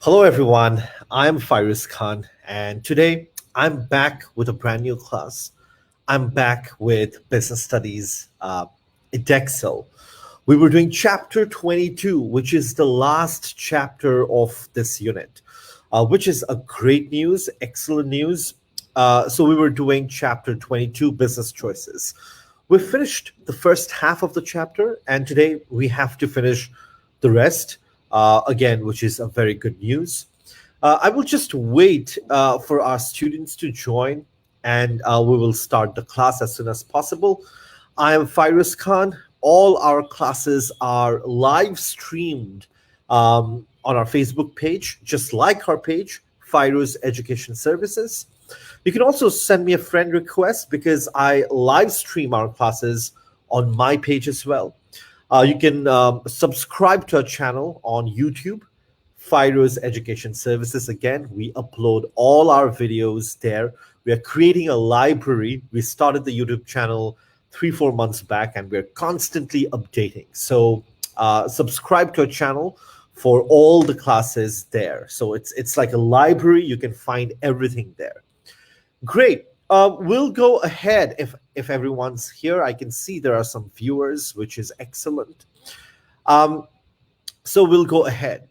Hello, everyone. I'm Fyruz Khan, and today I'm back with a brand new class. I'm back with Business Studies Edexcel. We were doing chapter 22, which is the last chapter of this unit, which is a great news, excellent news. So, we were doing chapter 22, Business Choices. We finished the first half of the chapter, and today we have to finish the rest again, which is a very good news. I will just wait for our students to join, and we will start the class as soon as possible. I am Fyruz Khan. All our classes are live streamed on our Facebook page. Just like our page, Fyruz Education Services. You can also send me a friend request because I live stream our classes on my page as well. You can subscribe to our channel on YouTube, Fyruz Education Services. Again, we upload all our videos there. We are creating a library. We started the YouTube channel 3, 4 months back, and we're constantly updating. So subscribe to our channel for all the classes there. So it's like a library. You can find everything there. Great. We'll go ahead if everyone's here. I can see there are some viewers, which is excellent. Um, so we'll go ahead.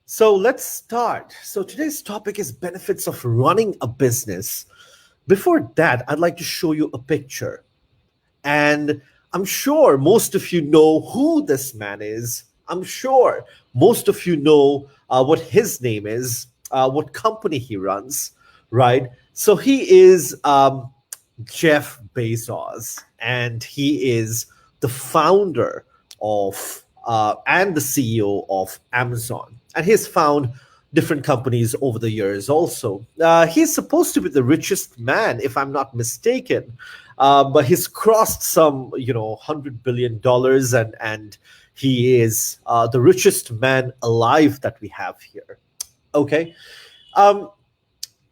So let's start. So today's topic is benefits of running a business. Before that, I'd like to show you a picture. And I'm sure most of you know who this man is. I'm sure most of you know what his name is, what company he runs, right? So he is Jeff Bezos, and he is the founder of and the CEO of Amazon. And he's found different companies over the years also. He's supposed to be the richest man, if I'm not mistaken, but he's crossed some, $100 billion, and he is the richest man alive that we have here. Okay. Um,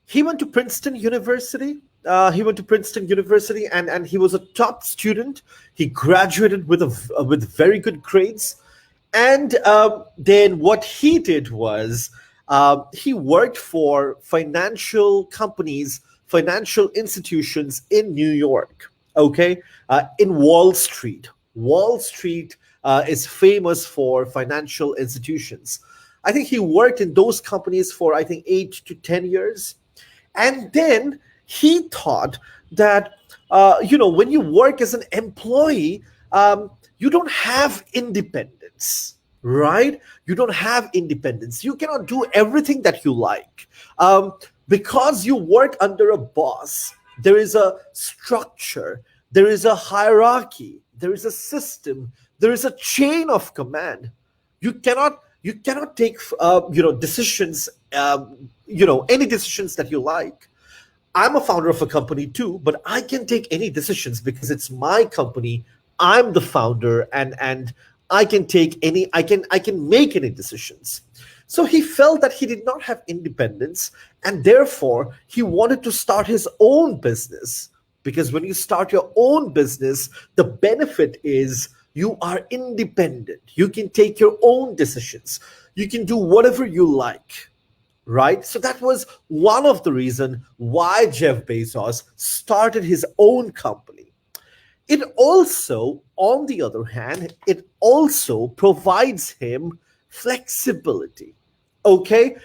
he went to Princeton University. And he was a top student. He graduated with very good grades. And then what he did was he worked for financial companies, financial institutions in New York. Okay, in Wall Street. Wall Street is famous for financial institutions. I think he worked in those companies for, I think, 8 to 10 years. And then he thought that, when you work as an employee, you don't have independence, right? You don't have independence. You cannot do everything that you like. Because you work under a boss, there is a structure, there is a hierarchy, there is a system, there is a chain of command. You cannot take decisions, any decisions that you like. I'm a founder of a company too, but I can take any decisions because it's my company. I'm the founder, and I can make any decisions. So he felt that he did not have independence, and therefore he wanted to start his own business. Because when you start your own business, the benefit is you are independent. You can take your own decisions. You can do whatever you like, right? So that was one of the reasons why Jeff Bezos started his own company. It also, on the other hand, it also provides him flexibility. Okay,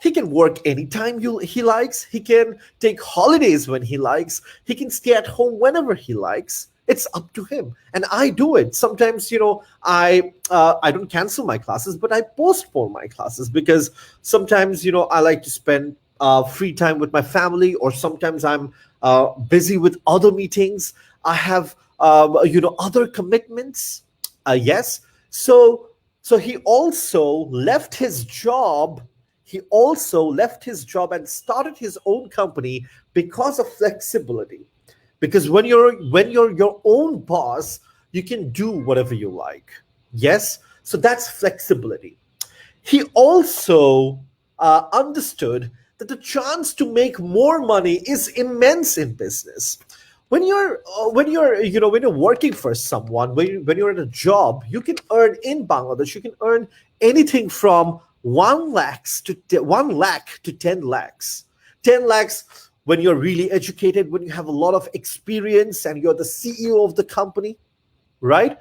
he can work anytime he likes. He can take holidays when he likes. He can stay at home whenever he likes. It's up to him, and I do it sometimes. I don't cancel my classes, but I postpone my classes because sometimes I like to spend free time with my family, or sometimes I'm busy with other meetings. I have other commitments. Yes, so he also left his job. He also left his job and started his own company because of flexibility. Because when you're your own boss, you can do whatever you like. Yes, so that's flexibility. He also understood that the chance to make more money is immense in business. When you're working for someone, when you're in a job, you can earn in Bangladesh, you can earn anything from 1 lakh to 10 lakhs. 10 lakhs when you're really educated, when you have a lot of experience and you're the CEO of the company, right?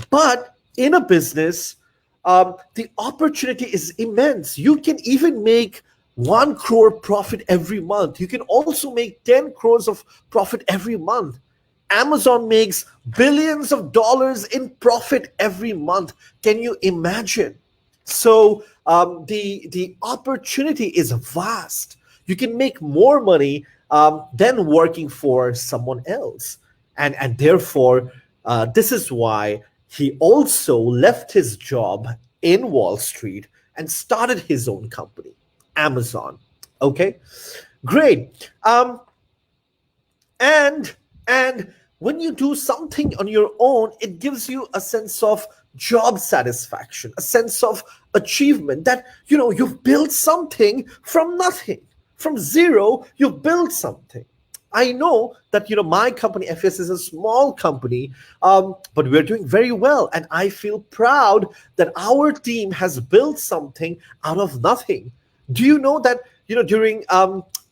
But in a business, the opportunity is immense. You can even make 1 crore profit every month. You can also make 10 crores of profit every month. Amazon makes billions of dollars in profit every month. Can you imagine? So the opportunity is vast. You can make more money than working for someone else, and therefore this is why he also left his job in Wall Street and started his own company, Amazon. Okay, great. And when you do something on your own, it gives you a sense of job satisfaction, a sense of achievement, that you've built something from nothing, from zero. You've built something. I know that my company FS is a small company, but we're doing very well, and I feel proud that our team has built something out of nothing. Do you know that during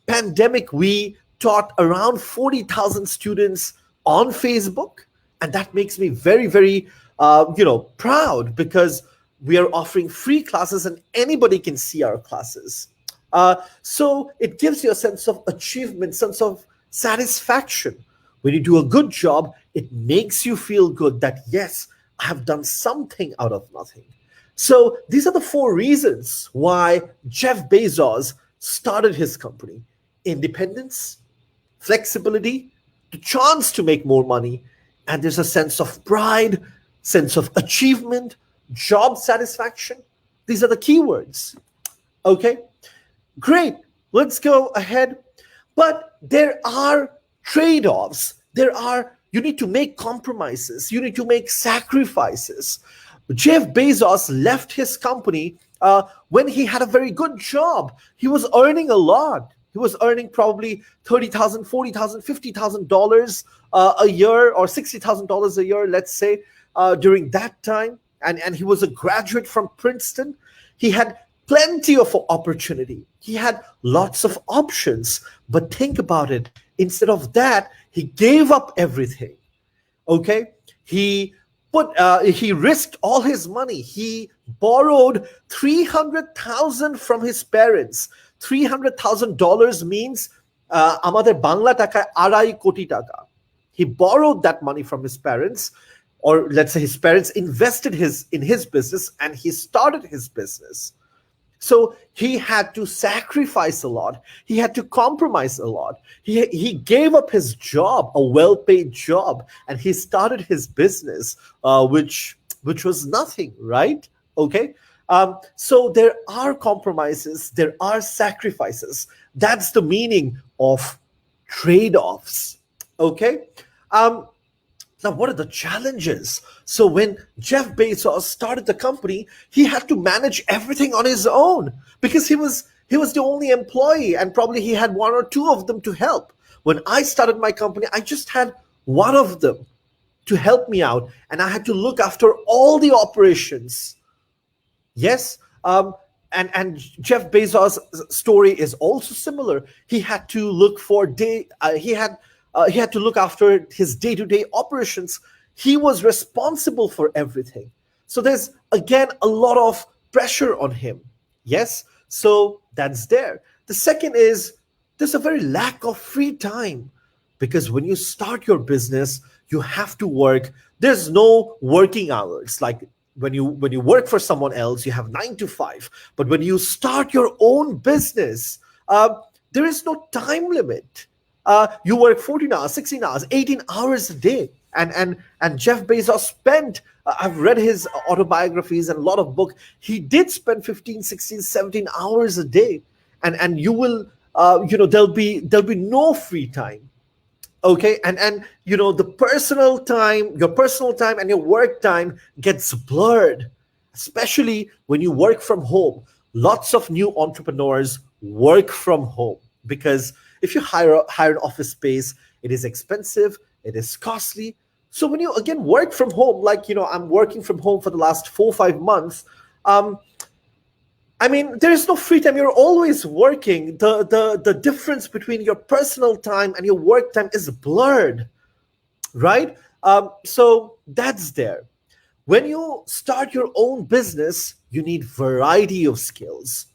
pandemic we taught around 40,000 students on Facebook, and that makes me very, very proud, because we are offering free classes and anybody can see our classes. So it gives you a sense of achievement, sense of satisfaction. When you do a good job, it makes you feel good that, yes, I have done something out of nothing. So these are the 4 reasons why Jeff Bezos started his company: independence, flexibility, the chance to make more money, and there's a sense of pride, sense of achievement, job satisfaction. These are the keywords. Okay, great. Let's go ahead. But there are trade-offs. You need to make compromises. You need to make sacrifices. Jeff Bezos left his company when he had a very good job. He was earning a lot. He was earning probably $30,000, $40,000, $50,000 a year, or $60,000 a year, let's say, during that time. And he was a graduate from Princeton. He had plenty of opportunity. He had lots of options. But think about it. Instead of that, he gave up everything. Okay, he risked all his money. He borrowed 300,000 from his parents. $300,000 means আমাদের বাংলা টাকায় 2.5 কোটি টাকা. He borrowed that money from his parents, or let's say his parents invested in his business, and he started his business. So he had to sacrifice a lot. He had to compromise a lot. He gave up his job, a well-paid job, and he started his business, which was nothing, right? Okay. So there are compromises, there are sacrifices. That's the meaning of trade-offs. Okay. Now, what are the challenges? So when Jeff Bezos started the company, he had to manage everything on his own, because he was the only employee, and probably he had 1 or 2 of them to help. When I started my company, I just had 1 of them to help me out, and I had to look after all the operations. Yes. And Jeff Bezos' story is also similar. He had to look for he had to look after his day-to-day operations. He was responsible for everything. So there's, again, a lot of pressure on him. Yes, so that's there. The second is there's a very lack of free time, because when you start your business, you have to work. There's no working hours. Like when you work for someone else, you have 9 to 5. But when you start your own business, there is no time limit. You work 14 hours, 16 hours, 18 hours a day. And Jeff Bezos spent, I've read his autobiographies and a lot of books. He did spend 15, 16, 17 hours a day. And you will, there'll be no free time. Okay. And the your personal time and your work time gets blurred, especially when you work from home. Lots of new entrepreneurs work from home, because if you hire an office space, it is expensive, it is costly. So when you again work from home, like I'm working from home for the last 4 or 5 months, I mean, there is no free time. You're always working. The difference between your personal time and your work time is blurred, right? So that's there. When you start your own business, you need variety of skills.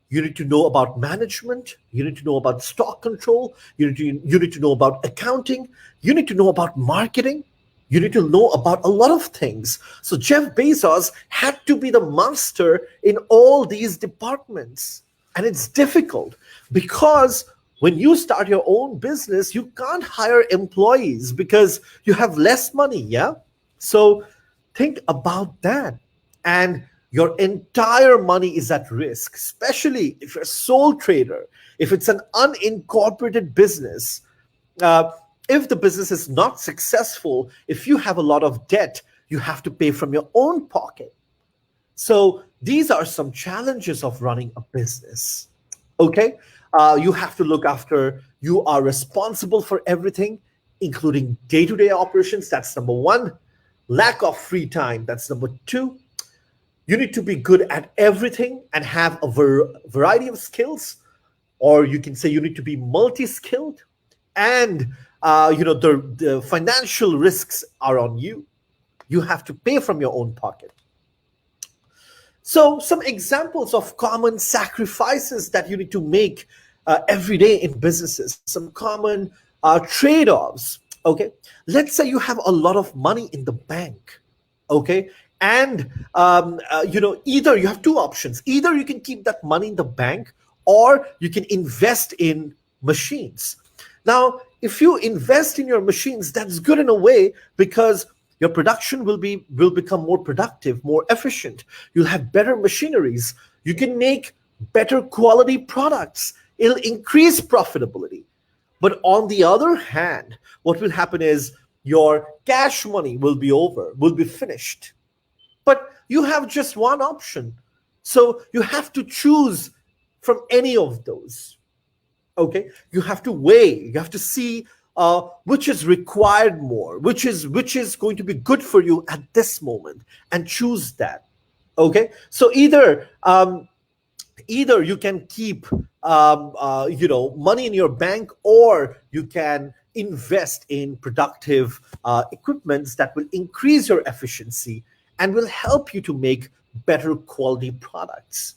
You need to know about management. You need to know about stock control. You need to know about accounting. You need to know about marketing. You need to know about a lot of things. So Jeff Bezos had to be the master in all these departments. And it's difficult because when you start your own business, you can't hire employees because you have less money. Yeah. So think about that. And your entire money is at risk, especially if you're a sole trader, if it's an unincorporated business. Uh, if the business is not successful, if you have a lot of debt, you have to pay from your own pocket. So these are some challenges of running a business. Okay, you have to look after. You are responsible for everything, including day-to-day operations. That's number one. Lack of free time. That's number two. You need to be good at everything and have a variety of skills, or you can say you need to be multi-skilled. And the financial risks are on you. You have to pay from your own pocket. So, some examples of common sacrifices that you need to make every day in businesses, some common trade offs. Okay. Let's say you have a lot of money in the bank. Okay. And, either you have two options. Either you can keep that money in the bank or you can invest in machines. Now, if you invest in your machines, that's good in a way because your production will become more productive, more efficient. You'll have better machineries. You can make better quality products. It'll increase profitability. But on the other hand, what will happen is your cash money will be over, will be finished. But you have just one option. So you have to choose from any of those. Okay, you have to weigh, you have to see which is required more, which is going to be good for you at this moment, and choose that. Okay, so either you can keep money in your bank, or you can invest in productive equipments that will increase your efficiency and will help you to make better quality products.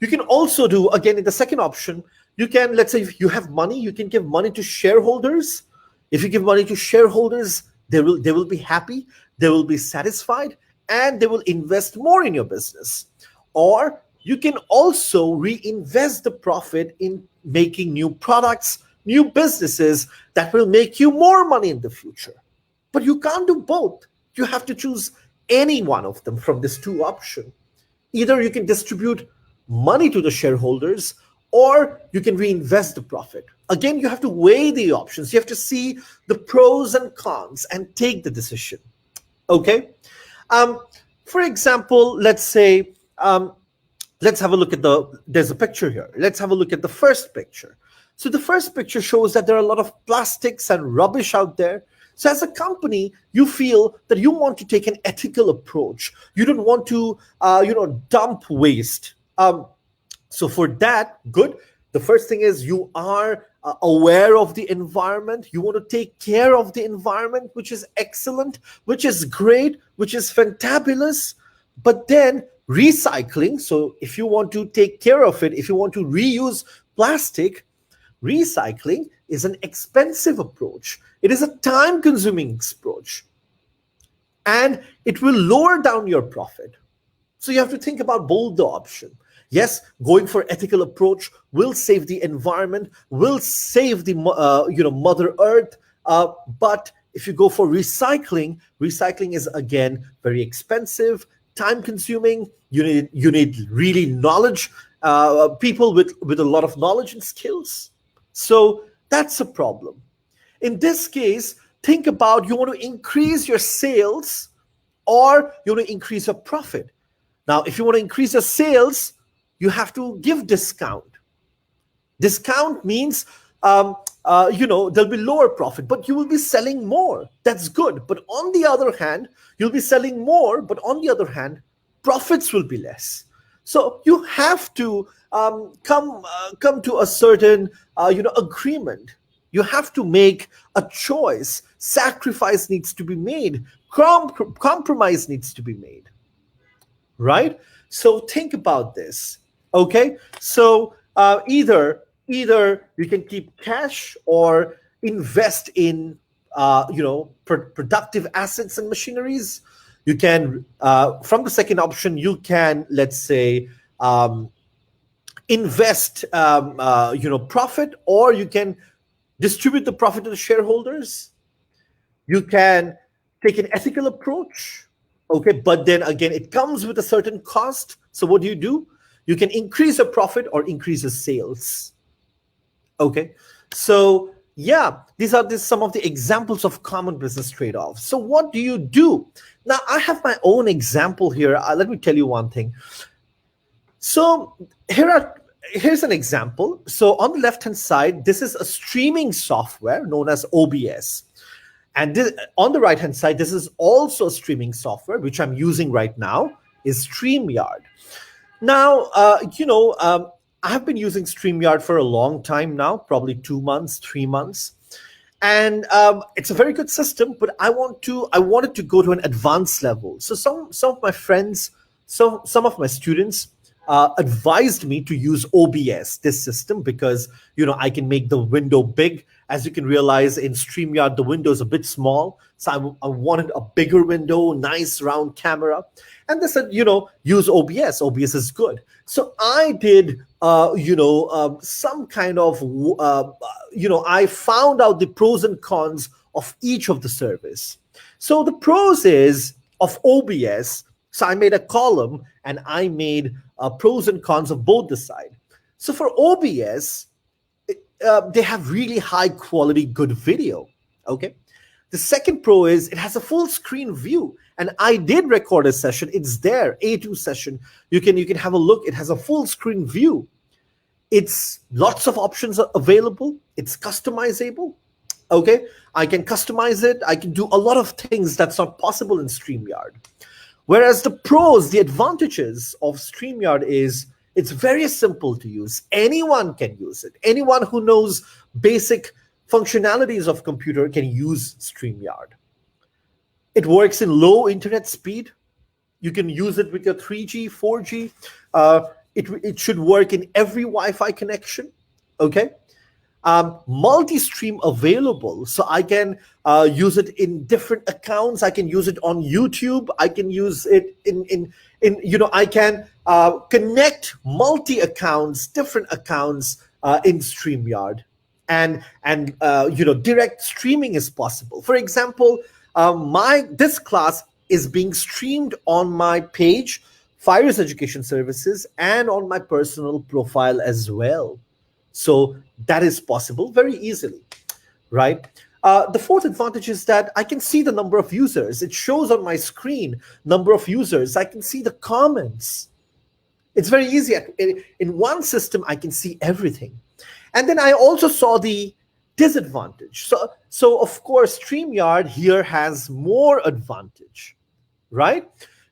You can also do, again, in the second option, you can, let's say, if you have money, you can give money to shareholders. If you give money to shareholders, they will be happy, they will be satisfied, and they will invest more in your business. Or you can also reinvest the profit in making new products, new businesses that will make you more money in the future. But you can't do both. You have to choose any one of them from these two options. Either you can distribute money to the shareholders, or you can reinvest the profit. Again, you have to weigh the options. You have to see the pros and cons and take the decision. Okay. Um, for example, let's say, let's have a look at there's a picture here. Let's have a look at the first picture. So the first picture shows that there are a lot of plastics and rubbish out there. So as a company, you feel that you want to take an ethical approach. You don't want to, dump waste. So for that, good. The first thing is you are aware of the environment. You want to take care of the environment, which is excellent, which is great, which is fantabulous. But then recycling. So if you want to take care of it, if you want to reuse plastic, recycling is an expensive approach. It is a time-consuming approach, and it will lower down your profit. So you have to think about both the option. Yes, going for ethical approach will save the environment, will save the Mother Earth. But if you go for recycling, recycling is again very expensive, time consuming. You need really knowledge, people with a lot of knowledge and skills. So that's a problem. In this case, think about, you want to increase your sales or you want to increase your profit. Now, if you want to increase your sales, you have to give discount. Discount means, there'll be lower profit, but you will be selling more. That's good. But on the other hand, you'll be selling more, but on the other hand, profits will be less. So you have to come to a certain agreement. You have to make a choice. Sacrifice needs to be made. Compromise needs to be made, right? So think about this. Okay, so either you can keep cash or invest in productive assets and machineries. You can from the second option you can, let's say, um, invest profit, or you can distribute the profit to the shareholders. You can take an ethical approach. Okay, but then again it comes with a certain cost. So what do? You can increase your profit or increase your sales. Okay, so yeah, these are some of the examples of common business trade-offs. So what do you do? Now I have my own example here. Let me tell you one thing. So here's an example. So on the left hand side, this is a streaming software known as OBS. And on the right hand side, this is also streaming software, which I'm using right now, is StreamYard. Now, I have been using StreamYard for a long time now, probably 2 months, 3 months. And it's a very good system, but I wanted to go to an advanced level. So some of my friends, some of my students advised me to use OBS, this system, because I can make the window big. As you can realize, in StreamYard, the window is a bit small. So I wanted a bigger window, nice round camera. And they said, use OBS. OBS is good. So I did, some kind of, I found out the pros and cons of each of the service. So the pros is of OBS. So I made a column and I made pros and cons of both the side. So for OBS, they have really high quality, good video. Okay. The second pro is it has a full screen view. And I did record a session. It's there, A2 session. You can have a look. It has a full screen view. It's lots of options are available. It's customizable. Okay. I can customize it. I can do a lot of things that's not possible in StreamYard. Whereas the pros, the advantages of StreamYard is it's very simple to use. Anyone can use it. Anyone who knows basic functionalities of computer can use StreamYard. It works in low internet speed. You can use it with your 3G, 4G. It should work in every Wi-Fi connection. Okay. Multi-stream available, so I can use it in different accounts. I can use it on YouTube. I can use it in I can connect multi accounts, different accounts in StreamYard, and direct streaming is possible. For example, this class is being streamed on my page, Fyruz Education Services, and on my personal profile as well. So that is possible very easily, right? The fourth advantage is that I can see the number of users. It shows on my screen number of users. I can see the comments. It's very easy. In one system, I can see everything. And then I also saw the disadvantage. So of course, StreamYard here has more advantage, right?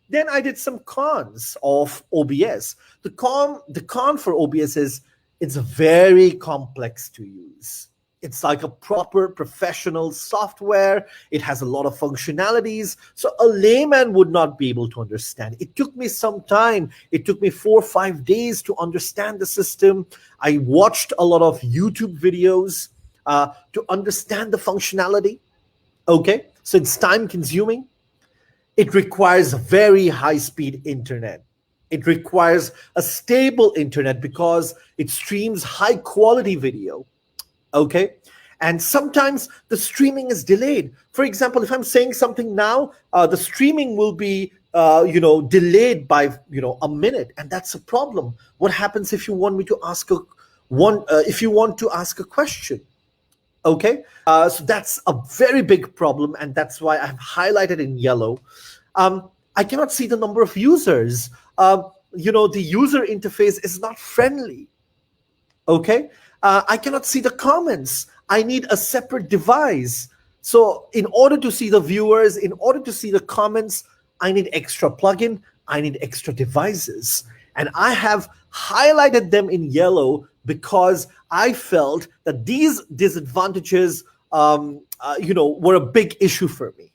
Then I did some cons of OBS. The con for OBS is it's very complex to use. It's like a proper professional software. It has a lot of functionalities. So a layman would not be able to understand. It took me some time. It took me 4 or 5 days to understand the system. I watched a lot of YouTube videos to understand the functionality. Okay, so it's time consuming. It requires very high speed internet. It requires a stable internet because it streams high quality video. Okay. And sometimes the streaming is delayed. For example, if I'm saying something now, the streaming will be, delayed by, a minute. And that's a problem. What happens if you want me to ask if you want to ask a question? Okay. So that's a very big problem. And that's why I've highlighted in yellow. I cannot see the number of users. The user interface is not friendly. Okay. I cannot see the comments. I need a separate device. So in order to see the viewers, in order to see the comments, I need extra plugin. I need extra devices. And I have highlighted them in yellow because I felt that these disadvantages, were a big issue for me.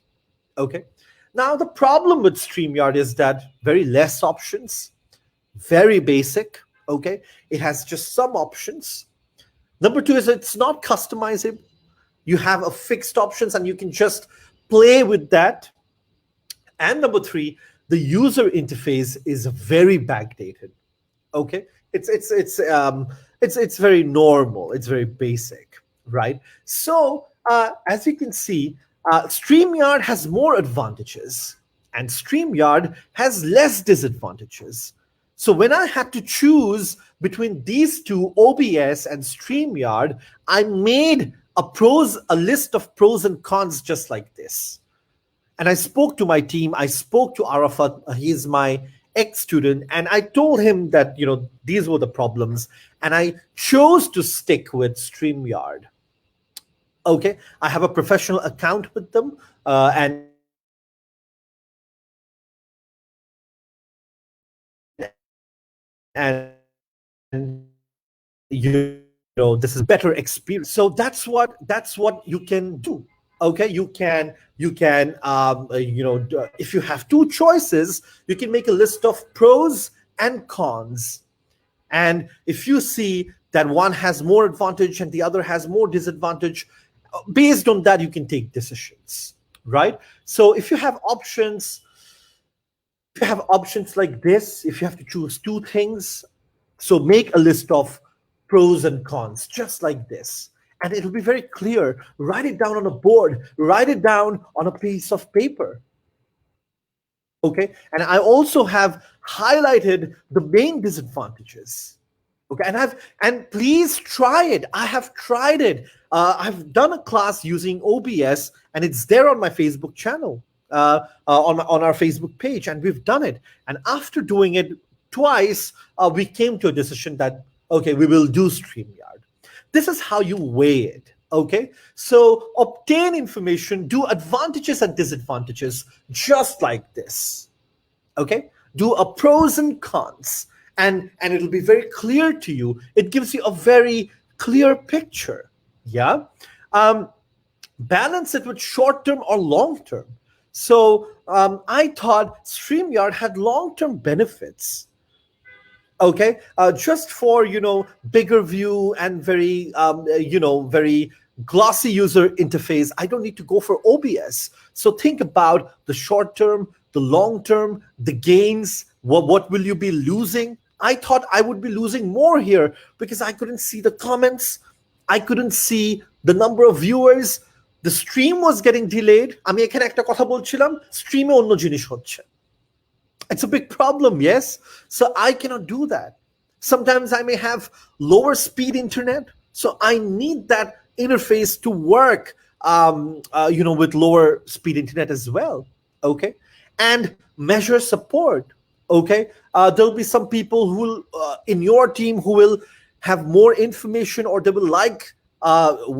Okay. Now, the problem with StreamYard is that very less options, very basic. Okay. It has just some options. Number two is it's not customizable. You have a fixed options and you can just play with that. And number three, the user interface is very backdated. Okay, it's very normal. It's very basic, right? So as you can see, StreamYard has more advantages, and StreamYard has less disadvantages. So when I had to choose between these two, OBS and StreamYard, I made a list of pros and cons just like this. And I spoke to my team. I spoke to Arafat. He's my ex-student, and I told him that these were the problems, and I chose to stick with StreamYard. Okay, I have a professional account with them, and this is better experience. So that's what you can do. Okay, you can if you have two choices, you can make a list of pros and cons. And if you see that one has more advantage and the other has more disadvantage, based on that you can take decisions, right? So if you have options like this, if you have to choose two things, so make a list of pros and cons just like this, and it'll be very clear. Write it down on a board, write it down on a piece of paper. Okay, and I also have highlighted the main disadvantages. Okay, and please try it. I have tried it. I've done a class using OBS, and it's there on my Facebook channel, on our Facebook page, and we've done it. And after doing it twice, we came to a decision that okay, we will do StreamYard. This is how you weigh it. Okay, so obtain information, do advantages and disadvantages just like this. Okay, do a pros and cons, and it'll be very clear to you. It gives you a very clear picture. Yeah, balance it with short term or long term. So I thought StreamYard had long term benefits. Okay, just for bigger view and very very glossy user interface, I don't need to go for OBS. So think about the short term, the long term, the gains. What will you be losing? I thought I would be losing more here because I couldn't see the comments, I couldn't see the number of viewers, the stream was getting delayed. আমি এখানে একটা কথা বলছিলাম, স্ট্রিমে অন্য জিনিস হচ্ছে. It's a big problem, yes? So I cannot do that. Sometimes I may have lower speed internet, so I need that interface to work, with lower speed internet as well. Okay, and measure support. Okay, there'll be some people who will, in your team, who will have more information, or they will like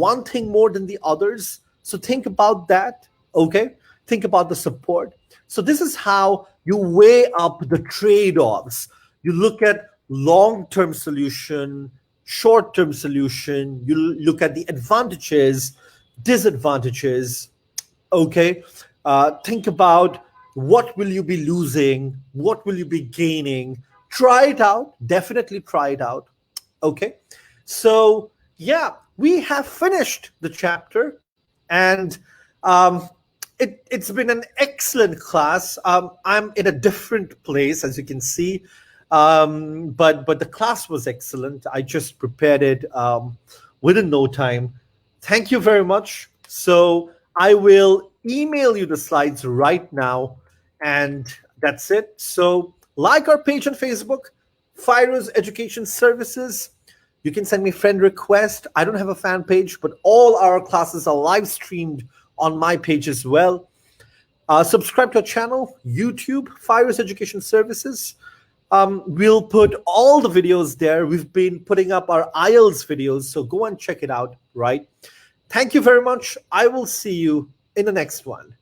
one thing more than the others. So think about that. Okay, think about the support. So this is how you weigh up the trade-offs. You look at long-term solution, short-term solution. You look at the advantages, disadvantages. Okay, think about what will you be losing, what will you be gaining. Try it out. Definitely try it out. Okay, so yeah, we have finished the chapter, and it's been an excellent class. I'm in a different place, as you can see, but the class was excellent. I just prepared it within no time. Thank you very much. So I will email you the slides right now, and that's it. So like our page on Facebook, Fyruz Education Services. You can send me friend request. I don't have a fan page, but all our classes are live streamed on my page as well. Subscribe to our channel, YouTube, Fyruz Education Services. We'll put all the videos there. We've been putting up our IELTS videos, so go and check it out, right? Thank you very much. I will see you in the next one.